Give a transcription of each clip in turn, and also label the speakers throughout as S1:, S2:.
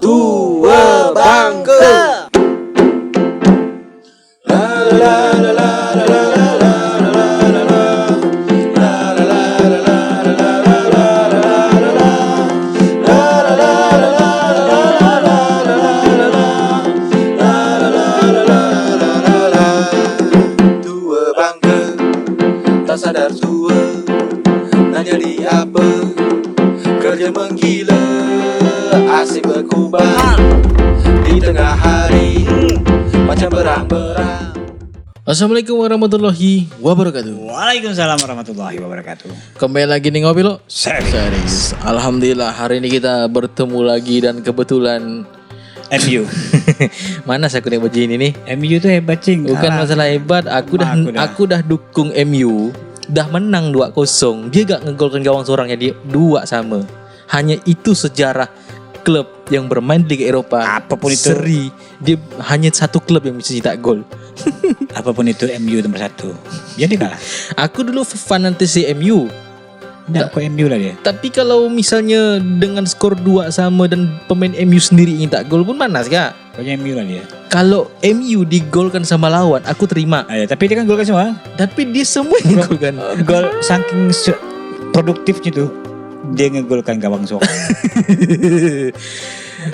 S1: Dua Bangka. Dua Bangka tak sadar tua nak jadi apa, kerja menggila asyik berkubang di tengah hari macam berang-berang.
S2: Assalamualaikum warahmatullahi wabarakatuh.
S3: Waalaikumsalam warahmatullahi wabarakatuh.
S2: Kembali lagi nih ngopi lo.
S3: Serius.
S2: Alhamdulillah hari ini kita bertemu lagi dan kebetulan
S3: MU.
S2: mana saya kuning baju ini nih?
S3: MU tuh hebat cing.
S2: Bukan masalah hebat, aku dah dukung MU. Dah menang 2-0. Dia gak ngegolkan gawang seorangnya, dia 2 sama. Hanya itu sejarah klub yang bermain di Liga Eropa.
S3: Apapun itu.
S2: Seri. Dia hanya satu klub yang bisa cetak gol.
S3: Apapun itu MU nomor 1. Jadi kalah.
S2: Aku dulu fanatis MU.
S3: Enggak, kok MU lah dia.
S2: Tapi kalau misalnya dengan skor 2 sama dan pemain MU sendiri nyetak gol pun panas kak.
S3: Pokoknya MU lah dia.
S2: Kalau MU digolkan sama lawan, aku terima.
S3: Tapi dia kan golkan semua.
S2: Tapi dia semua yang golkan.
S3: Gol saking produktifnya tuh. Dia ngegolkan gawang seorang.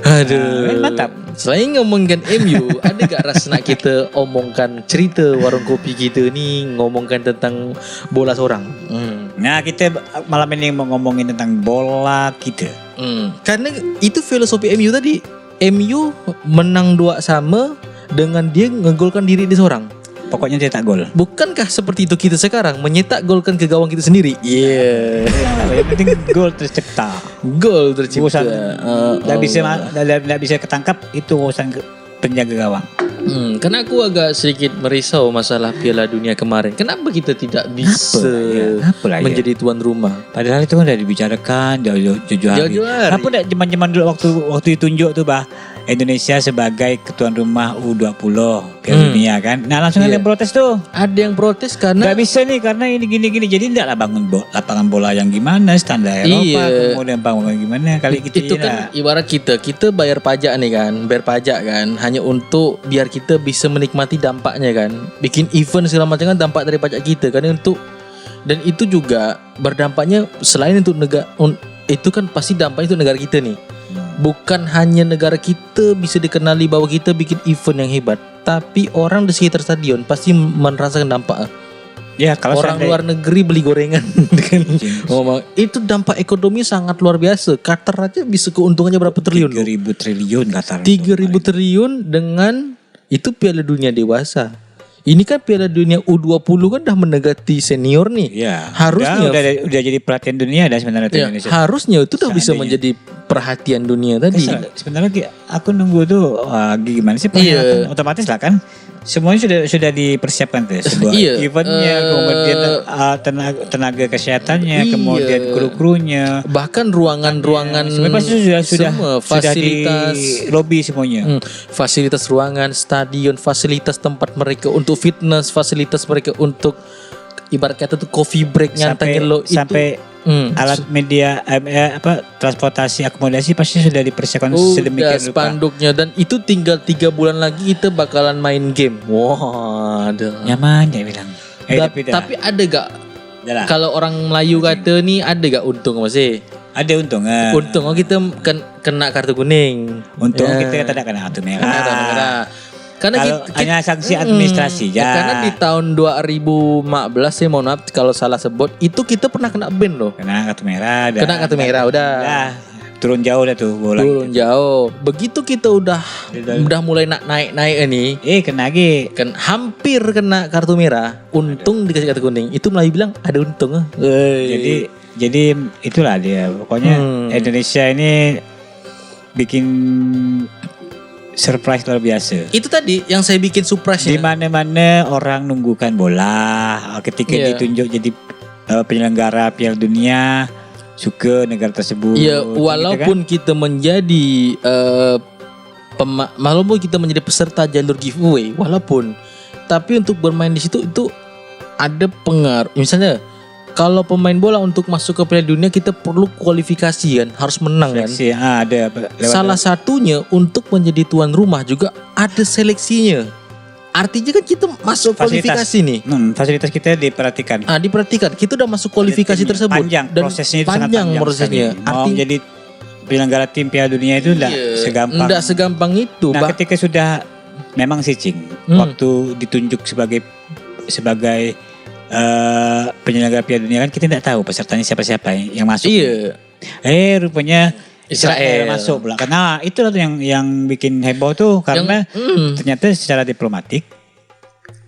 S2: Aduh,
S3: mantap.
S2: Selain ngomongkan MU, ada gak rasa nak kita omongkan cerita warung kopi kita ni, ngomongkan tentang bola seorang?
S3: Nah, kita malam ini mau ngomongin tentang bola kita.
S2: Karena itu filosofi MU tadi. MU menang 2 sama dengan dia ngegolkan diri dia seorang.
S3: Pokoknya dia tak gol.
S2: Bukankah seperti itu kita sekarang, menyetak golkan ke gawang kita sendiri? Iya.
S3: Yang penting gol tercipta.
S2: Gol tercipta.
S3: Tidak bisa ketangkap, itu urusan penjaga gawang.
S2: Karena aku agak sedikit merisau masalah Piala Dunia kemarin. Kenapa kita tidak bisa menjadi tuan rumah?
S3: Padahal itu kan udah dibicarakan jauh-jauh hari. Apa udah zaman-zaman dulu waktu ditunjuk tuh Indonesia sebagai ketuan rumah U20 Piala Dunia kan. Nah langsung ada yang protes tuh.
S2: Ada yang protes karena
S3: gak bisa nih karena ini gini-gini. Jadi tidaklah bangun lapangan bola yang gimana standar Eropa. Kemudian bangun gimana kali kita
S2: itu kan ibarat kita bayar pajak nih kan. Bayar pajak kan hanya untuk biar kita bisa menikmati dampaknya kan. Bikin event segala macam kan dampak dari pajak kita kan untuk. Dan itu juga berdampaknya selain untuk negara, itu kan pasti dampaknya untuk negara kita nih. Bukan hanya negara kita bisa dikenali bahwa kita bikin event yang hebat, tapi orang di sekitar stadion pasti merasakan dampak.
S3: Ya, kalau
S2: orang luar negeri beli gorengan ngomong itu dampak ekonomi sangat luar biasa. Qatar aja bisa keuntungannya berapa triliun?
S3: 3.000 triliun Qatar.
S2: 3.000 triliun dengan itu Piala Dunia dewasa. Ini kan Piala Dunia U20 kan udah mendekati senior nih.
S3: Ya,
S2: harusnya
S3: udah jadi perhatian dunia dah sebenarnya Indonesia.
S2: Harusnya itu udah bisa menjadi perhatian dunia tadi.
S3: Sebenarnya aku nunggu tuh gimana sih otomatis lah kan. Semuanya sudah dipersiapkan tuh sebuah eventnya, kemudian tenaga kesehatannya, kemudian kru-krunya,
S2: bahkan ruangan-ruangan
S3: semuanya sudah
S2: fasilitas
S3: di lobby semuanya.
S2: Fasilitas ruangan, stadion, fasilitas tempat mereka untuk fitness, fasilitas mereka untuk ibarat kata tuh coffee break nyantangin lo itu
S3: sampai alat media transportasi akomodasi pasti sudah dipersiapkan sedemikian rupa.
S2: Spanduknya dan itu tinggal 3 bulan lagi kita bakalan main game. Wah,
S3: nyaman ya bilang.
S2: Tapi ada gak kalau orang Melayu kata nih ada gak untung masih?
S3: Ada untung.
S2: Untung kita kena kartu kuning.
S3: Untung kita tidak kena kartu merah.
S2: Karena
S3: hanya sanksi administrasi ya.
S2: Karena di tahun 2015 saya mohon maaf kalau salah sebut itu kita pernah kena ban loh.
S3: Kena kartu merah.
S2: Kena kartu merah udah.
S3: Turun jauh dah tuh bola.
S2: Turun jauh. Begitu kita udah mulai naik nih.
S3: Kena lagi.
S2: Hampir kena kartu merah. Untung dikasih kartu kuning. Itu Melayu bilang ada untung.
S3: Jadi itulah dia. Pokoknya Indonesia ini bikin surprise luar biasa. Itu
S2: tadi yang saya bikin surprise.
S3: Di mana-mana orang nunggukan bola. Ketika ditunjuk jadi penyelenggara Piala Dunia, suka negara tersebut.
S2: Iya, walaupun kita menjadi walaupun kita menjadi peserta jalur giveaway, tapi untuk bermain di situ itu ada pengaruh. Misalnya kalau pemain bola untuk masuk ke Piala Dunia kita perlu kualifikasi kan, harus menang
S3: Seleksi,
S2: kan.
S3: ada
S2: Salah satunya untuk menjadi tuan rumah juga ada seleksinya. Artinya kan kita masuk kualifikasi nih.
S3: Fasilitas kita diperhatikan.
S2: Diperhatikan. Kita udah masuk kualifikasi tersebut.
S3: Panjang
S2: dan
S3: prosesnya itu
S2: panjang
S3: sangat
S2: prosesnya.
S3: Mau jadi penyelenggara tim Piala Dunia itu enggak
S2: segampang itu.
S3: Nah, ketika sudah memang sih Cing, waktu ditunjuk sebagai penyelenggara Piala Dunia kan kita tidak tahu pesertanya siapa-siapa yang masuk.
S2: Iya.
S3: Rupanya Israel masuk pula. Karena itu tuh yang bikin heboh tuh karena ternyata secara diplomatik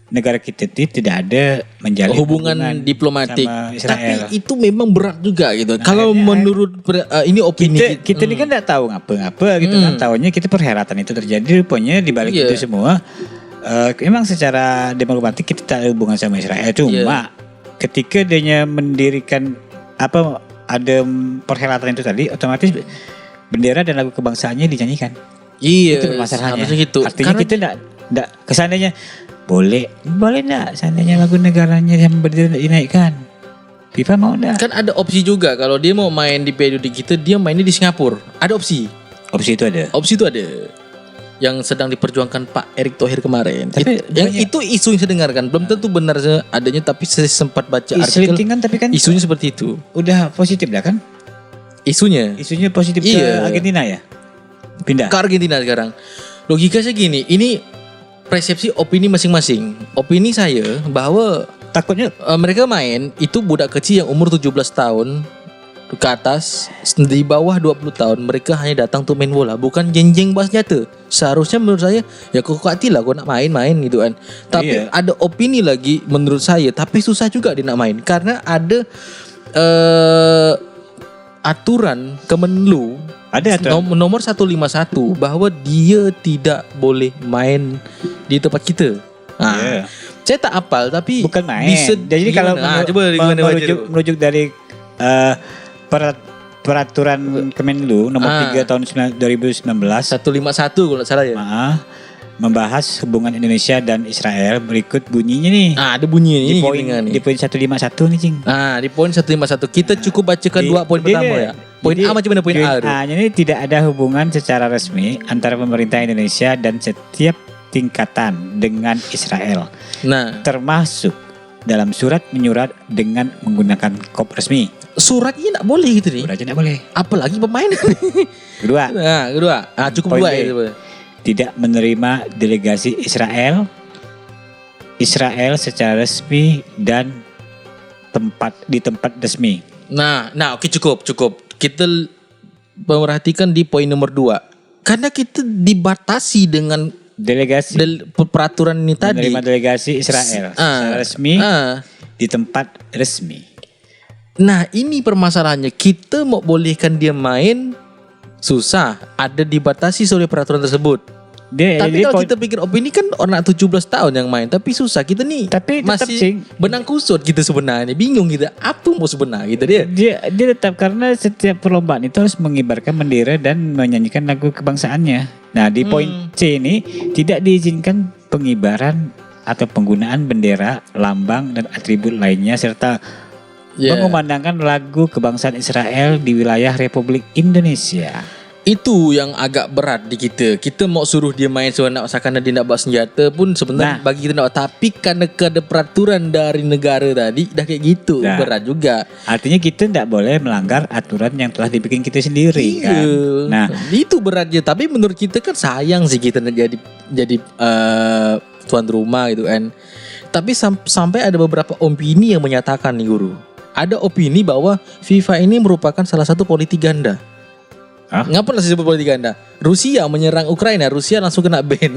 S3: negara kita tidak ada menjalin
S2: hubungan diplomatik.
S3: Sama Israel.
S2: Tapi itu memang berat juga gitu. Kalau menurut ini opini
S3: kita ini kan tidak tahu ngapa-ngapa gitu kan. Tahunya kita perhelatan itu terjadi, rupanya di balik itu semua memang secara diplomatik kita tak ada hubungan sama Israel. Cuma ketika dia mendirikan ada perhelatan itu tadi, otomatis bendera dan lagu kebangsaannya dinyanyikan.
S2: Iya.
S3: Itu masalahnya.
S2: Gitu.
S3: Artinya kita tidak kesananya boleh enggak seandainya lagu negaranya yang bendera dinaikkan. FIFA mau enggak?
S2: Kan ada opsi juga kalau dia mau main di Piala Dunia kita, dia mainnya di Singapura. Ada opsi.
S3: Opsi itu ada.
S2: Yang sedang diperjuangkan Pak Erick Thohir kemarin.
S3: Tapi
S2: itu isu yang saya dengarkan. Belum tentu benar adanya, tapi saya sempat baca artikel.
S3: Tapi kan
S2: isunya seperti itu.
S3: Udah positif lah kan?
S2: Isunya
S3: positif ke Argentina ya? Pindah
S2: ke Argentina sekarang. Logikanya gini, ini persepsi opini masing-masing. Opini saya bahwa
S3: takutnya
S2: mereka main itu budak kecil yang umur 17 tahun ke atas, di bawah 20 tahun mereka hanya datang untuk main bola, bukan jenjeng bawa senjata. Seharusnya menurut saya ya kau hati lah kau nak main gitu kan. Tapi ada opini lagi menurut saya, tapi susah juga dia nak main karena ada aturan Kemenlu
S3: ada
S2: nomor 151 bahwa dia tidak boleh main di tempat kita. Saya tak hafal tapi
S3: bukan main. Jadi kalau merujuk dari peraturan Kemenlu nomor 3 tahun 2019
S2: 151 kalau tidak salah ya.
S3: Membahas hubungan Indonesia dan Israel, berikut bunyinya nih.
S2: Ada bunyinya
S3: di poin 151 nih Cing.
S2: Di poin 151 kita cukup bacakan dua poin pertama ya. Poin A macam mana poin A?
S3: Ini tidak ada hubungan secara resmi antara pemerintah Indonesia dan setiap tingkatan dengan Israel. Termasuk dalam surat menyurat dengan menggunakan kop resmi.
S2: Suratnya tidak boleh gitu nih.
S3: Suratnya tidak boleh.
S2: Apalagi pemain.
S3: Kedua.
S2: Cukup dua itu.
S3: Tidak menerima delegasi Israel secara resmi dan di tempat resmi.
S2: Oke, cukup. Kita perhatikan di poin nomor 2. Karena kita dibatasi dengan
S3: delegasi
S2: peraturan ini tadi.
S3: Menerima delegasi Israel secara resmi di tempat resmi.
S2: Ini permasalahannya. Kita mau bolehkan dia main susah, ada dibatasi oleh peraturan tersebut. Tapi kalau kita pikir opini kan orang 17 tahun yang main, tapi susah kita nih.
S3: Tapi
S2: masih benang kusut kita sebenarnya, bingung kita apa mau sebenarnya gitu
S3: dia tetap, karena setiap perlombaan itu harus mengibarkan bendera dan menyanyikan lagu kebangsaannya. Di poin C ini tidak diizinkan pengibaran atau penggunaan bendera, lambang dan atribut lainnya serta mengumandangkan lagu kebangsaan Israel di wilayah Republik Indonesia.
S2: Itu yang agak berat di kita. Kita mau suruh dia main karena dia nak bawa senjata pun sebenarnya bagi kita nak. Tapi karena ada peraturan dari negara tadi dah kayak gitu, berat juga.
S3: Artinya kita tidak boleh melanggar aturan yang telah dibikin kita sendiri kan.
S2: Itu beratnya. Tapi menurut kita kan sayang sih kita jadi tuan rumah gitu kan. Tapi sampai ada beberapa opini yang menyatakan nih guru. Ada opini bahwa FIFA ini merupakan salah satu politik ganda. Ngapa disebut politik ganda? Rusia menyerang Ukraina, Rusia langsung kena ban.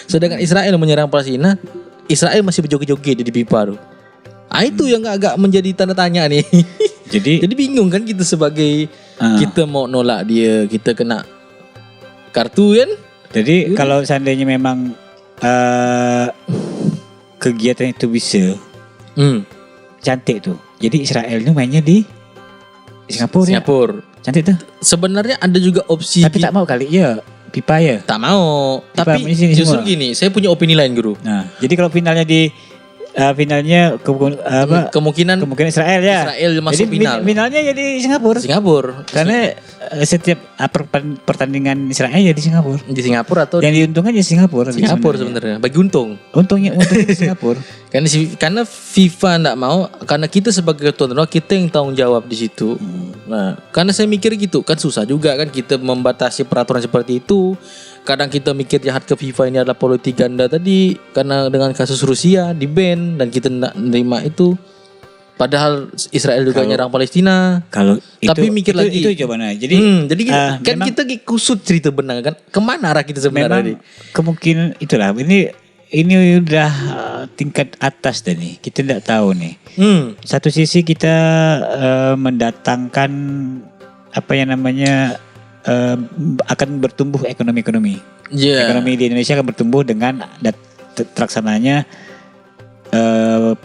S2: Sedangkan Israel menyerang Palestina, Israel masih berjoget-joget di FIFA tuh. Itu yang agak menjadi tanda tanya nih. Jadi bingung kan kita sebagai kita mau nolak dia, kita kena kartu kan?
S3: Jadi kalau seandainya memang kegiatan itu bisa cantik tuh. Jadi Israel itu mainnya di Singapura. Cantik tuh.
S2: Sebenarnya ada juga opsi.
S3: Tapi tak mau kali ya FIFA ya.
S2: Tak mau.
S3: FIFA
S2: tapi justru gini, saya punya opini lain guru.
S3: Jadi kalau finalnya di finalnya
S2: kemungkinan
S3: Israel ya.
S2: Israel masuk
S3: jadi,
S2: final.
S3: Finalnya jadi Singapura. Karena setiap pertandingan Israel ya di Singapura.
S2: Di Singapura atau
S3: yang diuntungkan ya Singapura
S2: sebenarnya. Bagi
S3: untungnya di Singapura.
S2: Karena FIFA enggak mau, karena kita sebagai tuan rumah kita yang tanggung jawab di situ. Nah, karena saya mikir gitu kan susah juga kan kita membatasi peraturan seperti itu. Kadang kita mikir jahat ke FIFA ini adalah politik ganda tadi karena dengan kasus Rusia di ban dan kita tidak menerima itu. Padahal Israel juga nyerang Palestina. Tapi mikir lagi.
S3: Itu coba Jadi
S2: kan kita kusut cerita benar kan. Kemana arah kita sebenarnya?
S3: Kemungkinan itulah ini udah tingkat atas dah nih. Kita tidak tahu nih. Satu sisi kita mendatangkan apa yang namanya akan bertumbuh ekonomi. Ekonomi di Indonesia akan bertumbuh dengan terlaksananya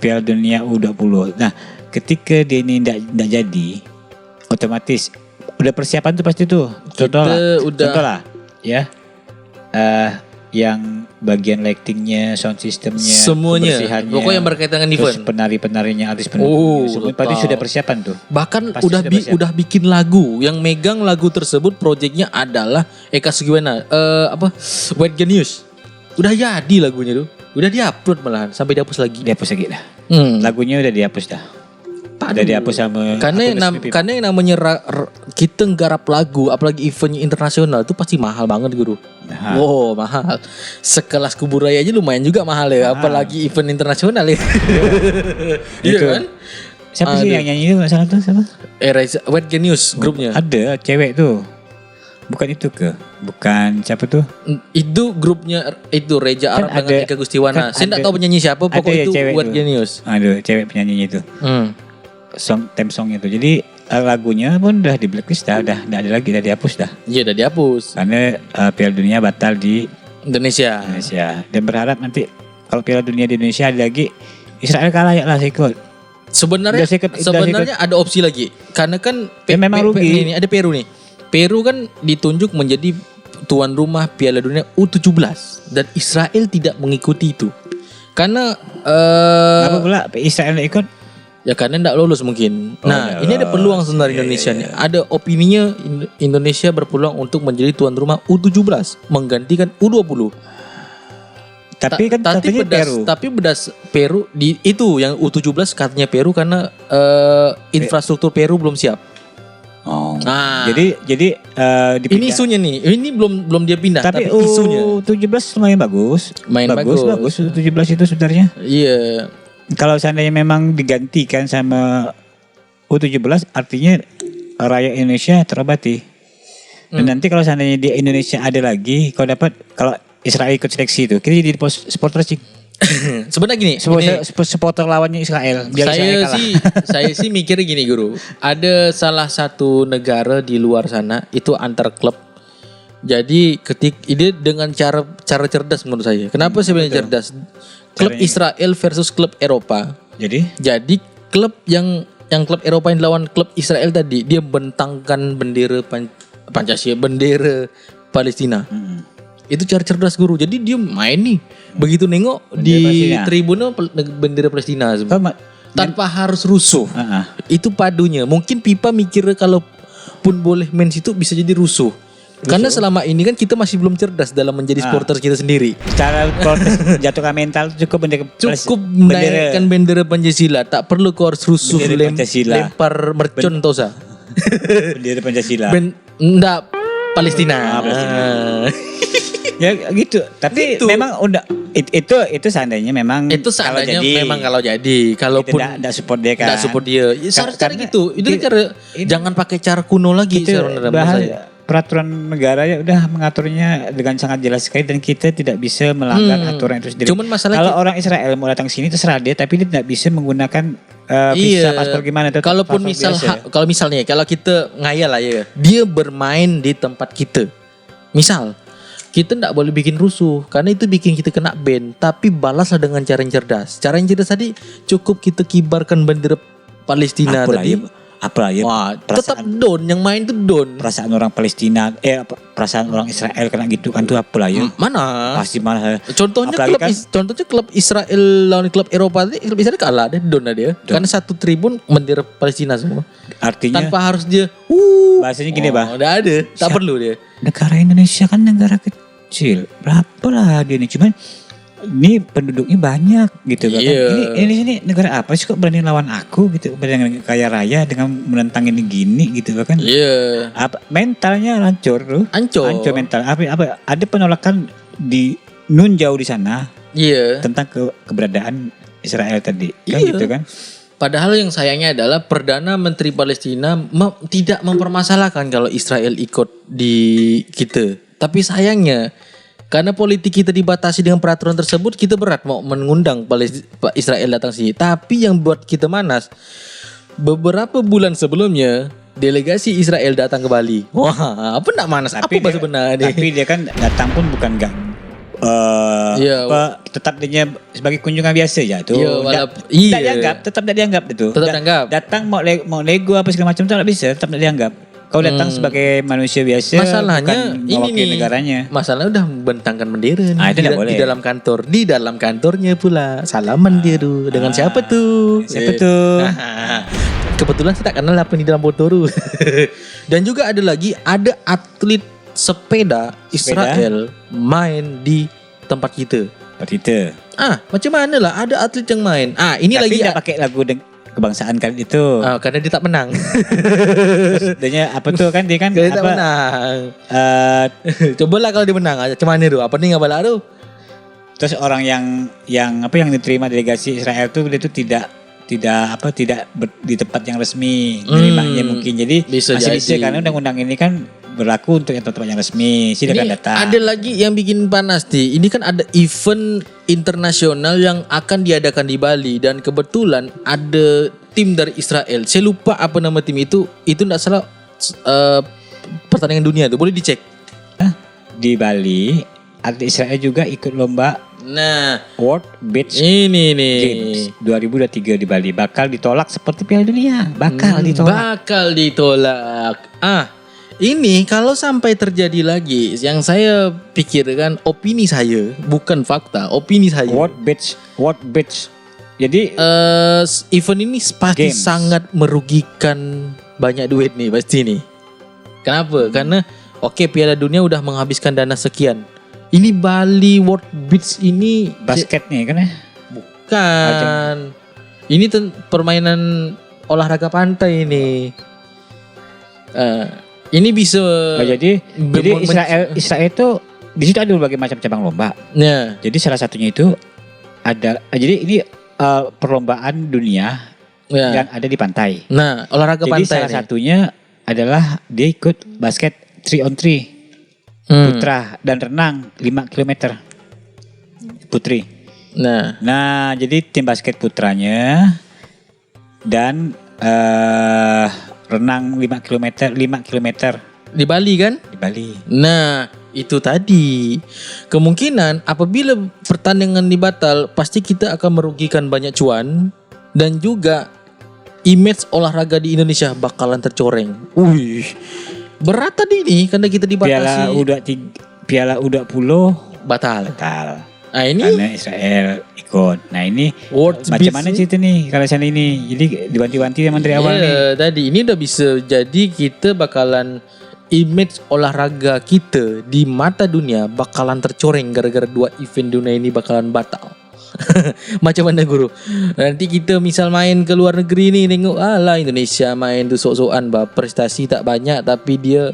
S3: Piala Dunia U20. Nah, ketika dia ini tidak jadi, otomatis udah persiapan tuh pasti tuh. Contoh lah, ya, yang bagian lightingnya, sound systemnya,
S2: semuanya, pokoknya yang berkaitan dengan event,
S3: penari-penarinya, artis penari, semua pasti sudah persiapan tuh.
S2: Bahkan udah bikin lagu, yang megang lagu tersebut, proyeknya adalah Eka Sugiwana, White Genius. Udah jadi lagunya tuh, udah diupload malahan, sampai dihapus lagi dah.
S3: Lagunya udah dihapus dah. Udah dihapus sama.
S2: Karena yang namanya kita nggarap lagu, apalagi eventnya internasional itu pasti mahal banget guru. Wow, mahal. Sekelas Kubur Raya aja lumayan juga mahal ya, apalagi event internasional ya. Iya kan?
S3: Siapa sih yang nyanyi itu masalah tuh siapa?
S2: White Genius grupnya.
S3: Ada cewek tuh. Bukan siapa tuh?
S2: Itu grupnya itu Reza Arab dengan Eka Gustiwana. Saya enggak tahu penyanyi siapa, pokoknya itu White Genius.
S3: Aduh, cewek penyanyinya itu. Theme song itu. Jadi lagunya pun udah di blacklist dah, udah ada lagi, udah dihapus dah.
S2: Iya, udah dihapus.
S3: Karena Piala Dunia batal di
S2: Indonesia.
S3: Dan berharap nanti kalau Piala Dunia di Indonesia ada lagi, Israel kalah ya lah ikut.
S2: Sebenarnya ada opsi lagi. Karena kan
S3: memang rugi.
S2: Ini ada Peru nih. Peru kan ditunjuk menjadi tuan rumah Piala Dunia U17 dan Israel tidak mengikuti itu. Karena
S3: apa pula Israel ikut?
S2: Ya karena tidak lolos mungkin. Ini ada peluang sebenarnya Indonesia nih. Ada opininya Indonesia berpeluang untuk menjadi tuan rumah U17 menggantikan U20. Tapi Peru di itu yang U17 katanya Peru karena infrastruktur Peru belum siap. Jadi ini isunya nih. Ini belum dia pindah tapi isunya.
S3: U17 lumayan bagus. Bagus. U17 itu sebenarnya.
S2: Iya.
S3: Kalau seandainya memang digantikan sama U17 artinya rakyat Indonesia terobati. Dan nanti kalau seandainya di Indonesia ada lagi, kalau Israel ikut seleksi itu, kita jadi supporter cik.
S2: Sebenarnya gini,
S3: supporter lawannya Israel.
S2: Saya sih mikirnya gini guru. Ada salah satu negara di luar sana itu antar klub. Jadi ini dengan cara cerdas menurut saya. Kenapa sebenarnya cerdas? Klub Israel versus klub Eropa. Jadi klub yang klub Eropa yang lawan klub Israel tadi, dia bentangkan bendera Pancasila, bendera Palestina. Itu cara cerdas guru. Jadi dia main nih. Begitu nengok di tribunnya bendera Palestina tanpa harus rusuh. Itu padunya. Mungkin FIFA mikir kalau pun boleh main situ bisa jadi rusuh. Karena selama ini kan kita masih belum cerdas dalam menjadi supporter kita sendiri.
S3: Secara jatuhkan mental cukup
S2: menaikkan bendera Pancasila. Tak perlu kau harus rusuh lempar mercon tosa.
S3: Bendera Pancasila.
S2: Enggak Palestina.
S3: Ya gitu. Tapi gitu. Memang udah itu seandainya memang
S2: kalau jadi. Kalaupun
S3: tidak support dia kan.
S2: Tidak support dia. Ya, cara gitu. Itu cara jangan pakai cara kuno lagi.
S3: Peraturan negara ya udah mengaturnya dengan sangat jelas sekali dan kita tidak bisa melanggar aturan itu sendiri.
S2: Cuman masalahnya
S3: kalau orang Israel mau datang sini terserah dia, tapi dia tidak bisa menggunakan visa paspor gimana itu.
S2: Kalau misalnya kalau kita ngayal lah ya, dia bermain di tempat kita. Misal kita tidak boleh bikin rusuh karena itu bikin kita kena ban, tapi balaslah dengan cara yang cerdas. Cara yang cerdas tadi cukup kita kibarkan bendera Palestina tadi.
S3: apa ya?
S2: Wah, tetap don, yang main tuh don.
S3: Perasaan orang Palestina, perasaan orang Israel kena gitu kan tuh apa lah ya?
S2: Mana?
S3: Pasti mana?
S2: Contohnya klub Israel lawan klub Eropa tadi, klub Israel kalah deh don dia. Karena satu tribun bendera Palestina semua.
S3: Artinya
S2: tanpa harus dia
S3: bahasanya gini, Bah.
S2: Udah ada, tak perlu dia.
S3: Negara Indonesia kan negara kecil. Berapa lah dia nih, cuman ini penduduknya banyak gitu kan. Ini sini negara apa sih kok berani lawan aku gitu, berani kaya raya dengan menentang ini gini gitu kan. Apa mentalnya hancur tuh. Hancur mental. Apa ada penolakan di nun jauh di sana. Tentang keberadaan Israel tadi kan gitu kan.
S2: Padahal yang sayangnya adalah Perdana Menteri Palestina tidak mempermasalahkan kalau Israel ikut di kita. Tapi sayangnya karena politik kita dibatasi dengan peraturan tersebut, kita berat mau mengundang Israel datang sini. Tapi yang buat kita manas, beberapa bulan sebelumnya delegasi Israel datang ke Bali. Wah, apa nak manas?
S3: Tapi
S2: apa sebenarnya?
S3: Tapi dia kan datang pun bukan tetap dia sebagai kunjungan biasa ya tuh. Tak dianggap, tetap tak dianggap itu.
S2: Tetap dianggap.
S3: Datang mau lego apa segala macam tu tak bisa, tetap tak dianggap. Kau datang sebagai manusia biasa,
S2: masalahnya
S3: bukan mewakili negaranya.
S2: Masalahnya udah membentangkan bendera nih
S3: di
S2: dalam kantor. Di dalam kantornya pula salaman dia tuh dengan siapa tuh? Kebetulan saya tak kenal apa di dalam motor. Dan juga ada atlet sepeda Israel main di tempat kita. Macam mana lah ada atlet yang main. Ini
S3: tapi
S2: lagi
S3: dia pakai lagu kebangsaan kan itu.
S2: Karena dia tak menang.
S3: Dia apa tuh kan dia kan
S2: dia tak menang. Cobalah kalau dia menang. Macam mana tu? Apa ni ngabalak tu?
S3: Terus orang yang diterima delegasi Israel tuh dia tuh tidak di tempat yang resmi nerimanya mungkin. Jadi masih bisa karena undang-undang ini kan berlaku untuk yang tempat yang resmi. Silakan datang.
S2: Ada lagi yang bikin panas nih. Ini kan ada event internasional yang akan diadakan di Bali dan kebetulan ada tim dari Israel. Saya lupa apa nama tim itu. Itu tidak salah pertandingan dunia tuh. Boleh dicek.
S3: Di Bali atlet Israel juga ikut lomba World Beach Games 2023 di Bali. Bakal ditolak seperti Piala Dunia. Bakal ditolak. Ini kalau sampai terjadi lagi, yang saya pikirkan opini saya, bukan fakta, opini saya. World Beach. Jadi
S2: event ini pasti sangat merugikan banyak duit nih pasti nih. Kenapa? Karena Piala Dunia udah menghabiskan dana sekian. Ini Bali World Beach ini
S3: basketnya kan ya?
S2: Bukan. Ini permainan olahraga pantai ini. Ini bisa.
S3: Jadi Israel itu di situ ada berbagai macam cabang lomba. Jadi salah satunya itu ada. Jadi ini perlombaan dunia yang ada di pantai.
S2: Olahraga pantai.
S3: Jadi salah satunya adalah dia ikut basket 3-on-3 putra dan renang 5 km putri. Jadi tim basket putranya dan renang 5 km
S2: di Bali kan?
S3: Di Bali.
S2: Itu tadi. Kemungkinan apabila pertandingan dibatal, pasti kita akan merugikan banyak cuan dan juga image olahraga di Indonesia bakalan tercoreng. Berat tadi nih karena kita dibatasi.
S3: Piala U20 batal.
S2: Ini
S3: karena Israel ikut. Ini macam mana cerita nih kalau sana ini? Jadi diwanti-wanti sama dari awal nih.
S2: Tadi ini udah bisa jadi kita bakalan image olahraga kita di mata dunia bakalan tercoreng gara-gara 2 event dunia ini bakalan batal. Macam mana guru? Nanti kita misal main ke luar negeri nih, tengok Indonesia main tuh sok-sokan prestasi tak banyak tapi dia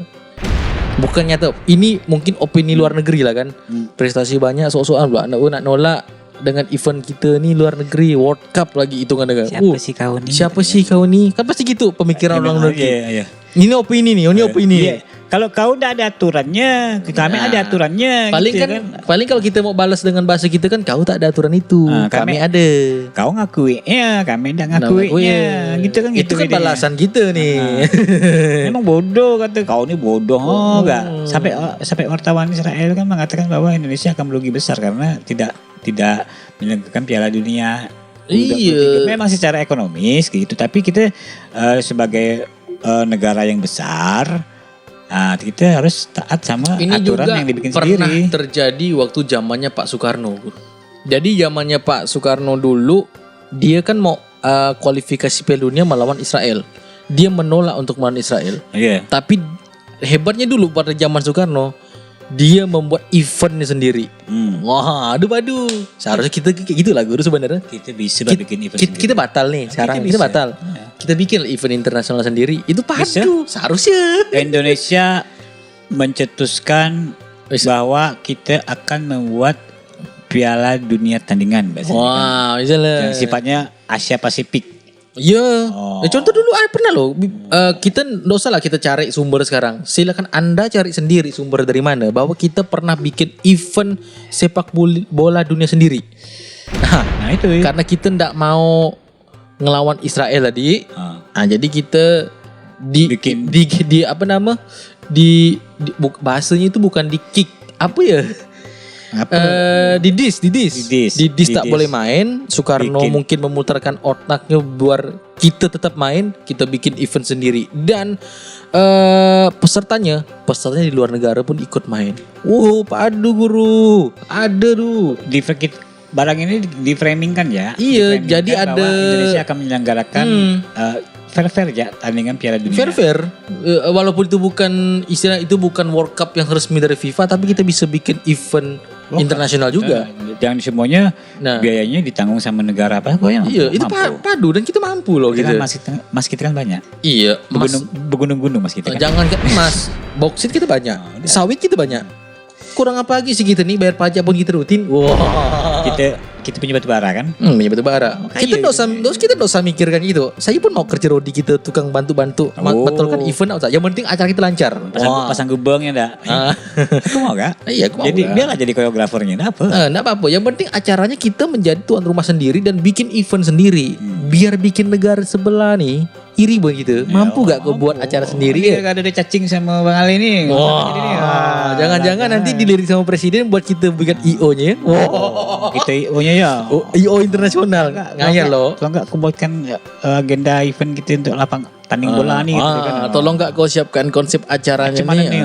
S2: bukannya tuh ini mungkin opini luar negeri lah kan. Prestasi banyak sok-sokan pula nak nolak dengan event kita nih luar negeri World Cup lagi hitungan negara. Siapa sih kau ni? Kan pasti gitu pemikiran orang luar negeri. Ini opini nih, ini opini.
S3: Kalau kau udah ada aturannya, kami ada aturannya.
S2: Paling kalau kita mau balas dengan bahasa kita kan kau tak ada aturan itu. Kami ada.
S3: Kau ngakui kami tak ngakuinya. Gitu kan
S2: itu kan balasan kita nih.
S3: Memang bodoh kata kau ni bodoh. Enggak. Sampai wartawan Israel kan mengatakan bahwa Indonesia akan merugi besar karena tidak menyelenggarakan Piala Dunia
S2: Iya.
S3: Memang secara ekonomis gitu, tapi kita sebagai negara yang besar, kita harus taat sama
S2: Ini
S3: aturan
S2: juga
S3: yang dibikin
S2: pernah
S3: sendiri.
S2: terjadi waktu zamannya Pak Soekarno. Jadi zamannya Pak Soekarno dulu, dia kan mau kualifikasi Piala Dunia melawan Israel. Dia menolak untuk melawan Israel.
S3: Iya.
S2: Tapi hebatnya dulu pada zaman Soekarno, dia membuat eventnya sendiri. Wah, aduh. Seharusnya kita kayak gitu lah guru sebenarnya.
S3: Kita bisa
S2: Kita,
S3: bikin event
S2: kita,
S3: sendiri.
S2: kita batal nih sekarang. Kita
S3: bisa.
S2: batal.
S3: Ya.
S2: Kita bikin event internasional sendiri. Itu
S3: Bisa.
S2: padu. Seharusnya.
S3: Indonesia mencetuskan bahwa kita akan membuat Piala Dunia tandingan biasanya.
S2: Wah, misalnya.
S3: Yang sifatnya Asia Pasifik.
S2: Iya.
S3: Oh.
S2: Contoh dulu pernah loh. Kita nggak usah lah kita cari sumber sekarang. Silakan Anda cari sendiri sumber dari mana. Bahwa kita pernah bikin event sepak bola dunia sendiri.
S3: Nah itu ya.
S2: Karena kita nggak mau ngelawan Israel tadi. Nah, jadi kita
S3: Bikin.
S2: di apa nama? Bahasanya itu bukan di kick. Apa ya? Di dis tak boleh main. Soekarno
S3: Bikin.
S2: mungkin memutarkan otaknya biar kita tetap main. Kita bikin event sendiri dan pesertanya di luar negara pun ikut main. Padu guru, ada tuh.
S3: Barang ini di framing kan ya.
S2: Iya,
S3: Di-framing
S2: jadi
S3: kan bahwa
S2: ada-
S3: Indonesia akan menyelenggarakan fair ya tandingan Piala Dunia.
S2: Fair. Walaupun itu bukan istilah itu bukan World Cup yang resmi dari FIFA, tapi kita bisa bikin event internasional juga.
S3: Yang semuanya
S2: Nah,
S3: biayanya ditanggung sama negara apa?
S2: iya, itu padu dan kita mampu loh
S3: Kita
S2: gitu.
S3: mas kita kan banyak.
S2: Iya, emas.
S3: Bergunung-gunung mas kita kan.
S2: Jangan kan emas, bauksit kita banyak, sawit kita banyak. Kurang apa lagi sih kita nih bayar pajak pun kita rutin. Wah.
S3: Kita punya batu bara kan.
S2: Ya batu bara. Kita
S3: Kayu.
S2: nggak usah mikirkan gitu. Saya pun mau kerja rodi kita tukang bantu-bantu betulkan event apa. Yang penting acara kita lancar.
S3: Pasang gubeng ya enggak? Aku mau gak?
S2: Iya, aku mau
S3: Jadi
S2: nggak?
S3: biarlah jadi koreografernya, enggak apa.
S2: Nggak apa-apa. Yang penting acaranya kita menjadi tuan rumah sendiri dan bikin event sendiri. Biar bikin negara sebelah nih iri begitu. Mampu gak kau buat acara sendiri ya?
S3: Gak ada cacing sama Bang Ali nih.
S2: Wah, jangan-jangan nanti dilirik sama presiden buat kita bikin IO-nya ya.
S3: Kita IO-nya ya.
S2: IO internasional. Ngayal loh.
S3: Kalau enggak aku buatkan agenda event kita untuk lapang tanding bola nih gitu kan.
S2: Tolong gak kau siapkan konsep acaranya
S3: Macam mana
S2: nih.
S3: nih?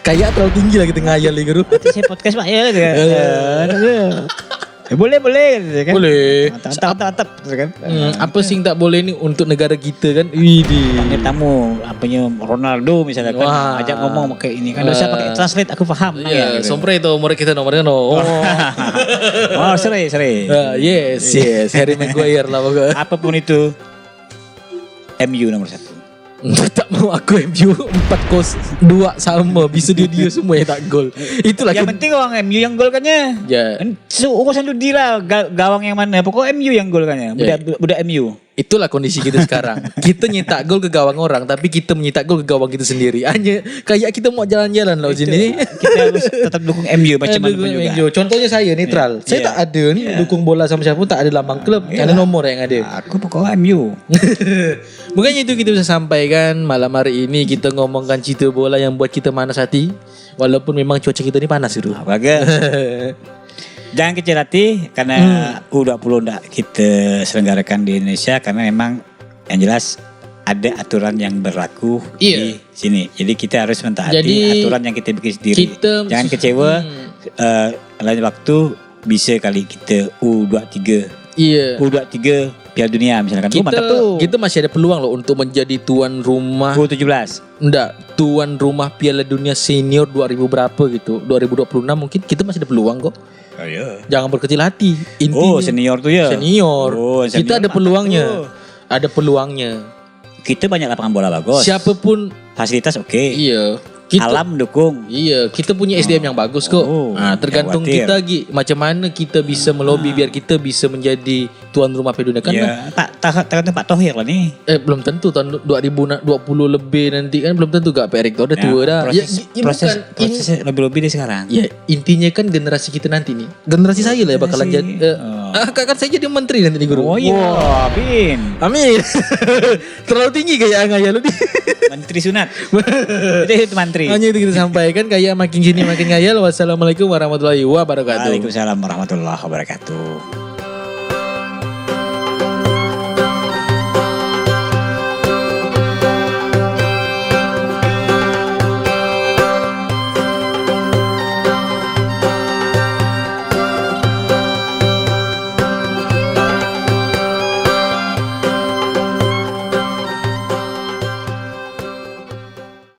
S2: Kayak terlalu tinggi lah kita ngayal nih guru.
S3: Saya podcast Pak ya. Boleh gitu kan.
S2: Boleh.
S3: Mantap gitu kan.
S2: Apa sih yang tak boleh nih untuk negara kita kan? Widih.
S3: Panggil tamu apanya Ronaldo misalnya kan.
S2: Wah.
S3: Ajak ngomong pakai ini kan. Dosa pakai translate aku paham.
S2: Iya,
S3: gitu.
S2: sompre itu umur kita nomornya no.
S3: Oh, seri.
S2: Yes, Harry Maguire lah pokoknya.
S3: Apapun itu MU nomor 1.
S2: Tak mau aku MU 4-2 sama bisa dia semua yang tak gol. Itulah
S3: Yang penting orang MU yang gol kannya.
S2: Ya.
S3: Urusan itu dia gawang yang mana. Pokoknya MU yang gol kannya. Budak MU.
S2: Itulah kondisi kita sekarang. Kita nyetak gol ke gawang orang, tapi kita menyetak gol ke gawang kita sendiri. Hanya kayak kita mau jalan-jalan loh sini.
S3: Kita harus tetap dukung MU macam mana pun juga.
S2: MU. Contohnya saya netral. Saya tak ada nih dukung bola sama siapa pun, tak ada lambang klub, ada nomor yang ada.
S3: Aku pokoknya MU.
S2: Bukannya itu kita bisa sampaikan malam hari ini kita ngomongkan cerita bola yang buat kita manas hati. Walaupun memang cuaca kita ini panas itu.
S3: Bagus. Jangan kecil hati karena U20 enggak kita selenggarakan di Indonesia karena memang yang jelas ada aturan yang berlaku di sini. Jadi kita harus mentaati aturan yang kita bikin sendiri. Jangan kecewa. Lain waktu bisa kali kita U23.
S2: Iya.
S3: U23 Piala Dunia misalkan.
S2: Kita masih ada peluang loh untuk menjadi tuan rumah.
S3: U17.
S2: Enggak, tuan rumah Piala Dunia Senior 2000 berapa gitu. 2026 mungkin kita masih ada peluang kok.
S3: Oh iya.
S2: Jangan berkecil hati. Intinya
S3: senior tuh ya.
S2: Senior.
S3: Senior
S2: Kita ada peluangnya. Ada peluangnya.
S3: Kita banyak lapangan bola bagus.
S2: Siapapun
S3: Fasilitas oke.
S2: iya.
S3: Alam dukung.
S2: Iya, kita punya SDM yang bagus kok. Nah, tergantung kita Gi, macam mana kita bisa melobi biar kita bisa menjadi tuan rumah Piala Dunia kan.
S3: Iya, tergantung Pak Thohir lah nih.
S2: Belum tentu tahun 2020 lebih nanti kan belum tentu gak Pak Erick Thohir udah tua dah.
S3: Prosesnya lebih-lebih dari sekarang.
S2: Ya intinya kan generasi kita nanti nih. Generasi saya lah ya bakalan jadi kan saya jadi menteri nanti nih guru.
S3: Oh iya, Bin.
S2: Amin. Terlalu tinggi kayak ngaya lu nih.
S3: Menteri sunat. Itu menteri. materi.
S2: Hanya itu kita sampaikan, kayak makin gini makin ngayal. Wassalamualaikum warahmatullahi wabarakatuh.
S3: Waalaikumsalam warahmatullahi wabarakatuh.